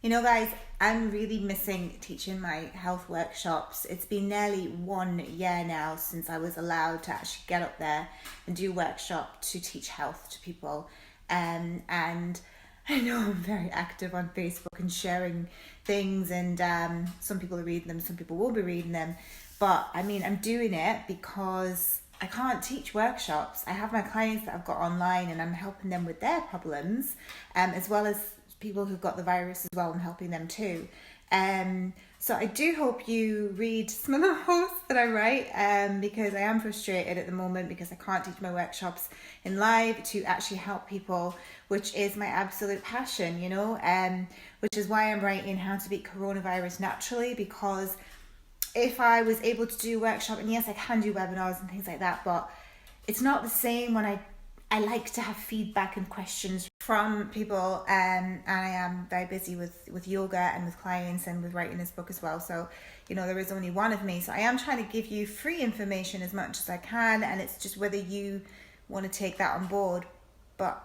You know, guys, I'm really missing teaching my health workshops. It's been nearly 1 year now since I was allowed to actually get up there and do a workshop to teach health to people. And I know I'm very active on Facebook and sharing things, and some people are reading them, some people will be reading them. But I mean, I'm doing it because I can't teach workshops. I have my clients that I've got online and I'm helping them with their problems, as well as people who've got the virus as well. I'm helping them too. So I do hope you read some of the posts that I write, because I am frustrated at the moment because I can't teach my workshops in live to actually help people, which is my absolute passion, which is why I'm writing How to Beat Coronavirus Naturally, because if I was able to do a workshop, and yes, I can do webinars and things like that, but it's not the same when I like to have feedback and questions from people, and I am very busy with yoga and with clients and with writing this book as well. So, there is only one of me. So I am trying to give you free information as much as I can, and it's just whether you want to take that on board. But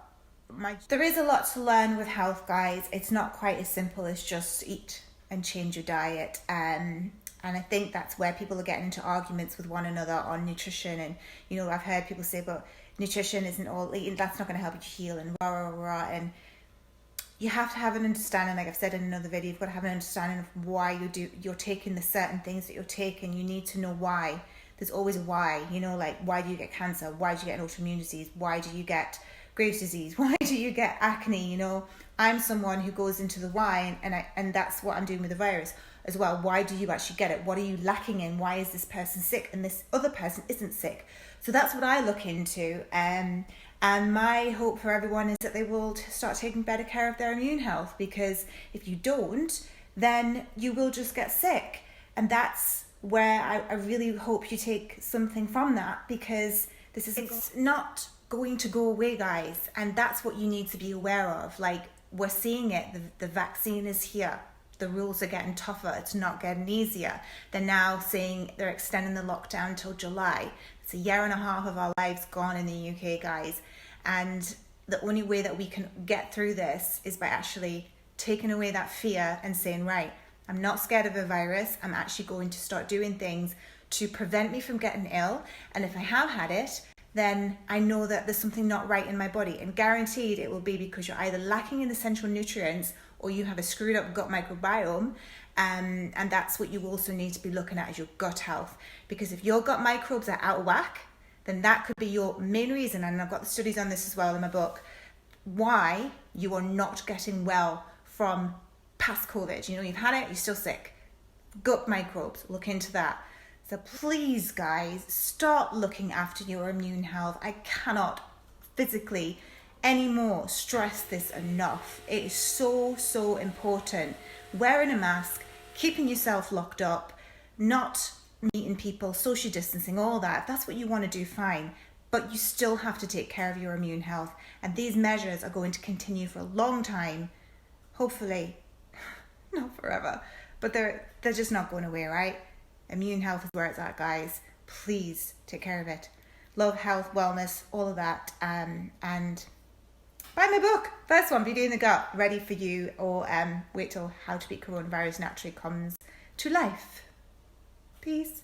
there is a lot to learn with health, guys. It's not quite as simple as just eat and change your diet. And I think that's where people are getting into arguments with one another on nutrition. And, I've heard people say, but nutrition isn't all eating, that's not going to help you heal, and rah. And you have to have an understanding, like I've said in another video, you've got to have an understanding of why you're taking the certain things that you're taking. You need to know why. There's always a why, like why do you get cancer? Why do you get an autoimmune disease? Why do you get Graves' disease? Why do you get acne? I'm someone who goes into the why, and that's what I'm doing with the virus as well. Why do you actually get it? What are you lacking in? Why is this person sick and this other person isn't sick? So that's what I look into. And my hope for everyone is that they will start taking better care of their immune health, because if you don't, then you will just get sick. And that's where I really hope you take something from that, because it's not going to go away, guys. And that's what you need to be aware of. Like, we're seeing it. The vaccine is here. The rules are getting tougher. It's not getting easier. They're now saying they're extending the lockdown till July. It's 1.5 years of our lives gone in the UK, guys. And the only way that we can get through this is by actually taking away that fear and saying, right, I'm not scared of a virus. I'm actually going to start doing things to prevent me from getting ill. And if I have had it, then I know that there's something not right in my body. And guaranteed it will be because you're either lacking in essential nutrients or you have a screwed up gut microbiome. And that's what you also need to be looking at, is your gut health. Because if your gut microbes are out of whack, then that could be your main reason, and I've got the studies on this as well in my book, why you are not getting well from past COVID. You've had it, you're still sick. Gut microbes, look into that. So please, guys, start looking after your immune health. I cannot physically anymore stress this enough. It is so important. Wearing a mask, keeping yourself locked up, not meeting people, social distancing, all that. If that's what you want to do, fine. But you still have to take care of your immune health. And these measures are going to continue for a long time. Hopefully, not forever. But they're just not going away, right? Immune health is where it's at, guys. Please take care of it. Love, health, wellness, all of that. And buy my book. First one, Beauty in the Gut, ready for you. Or wait till How to Beat Coronavirus Naturally comes to life. Peace.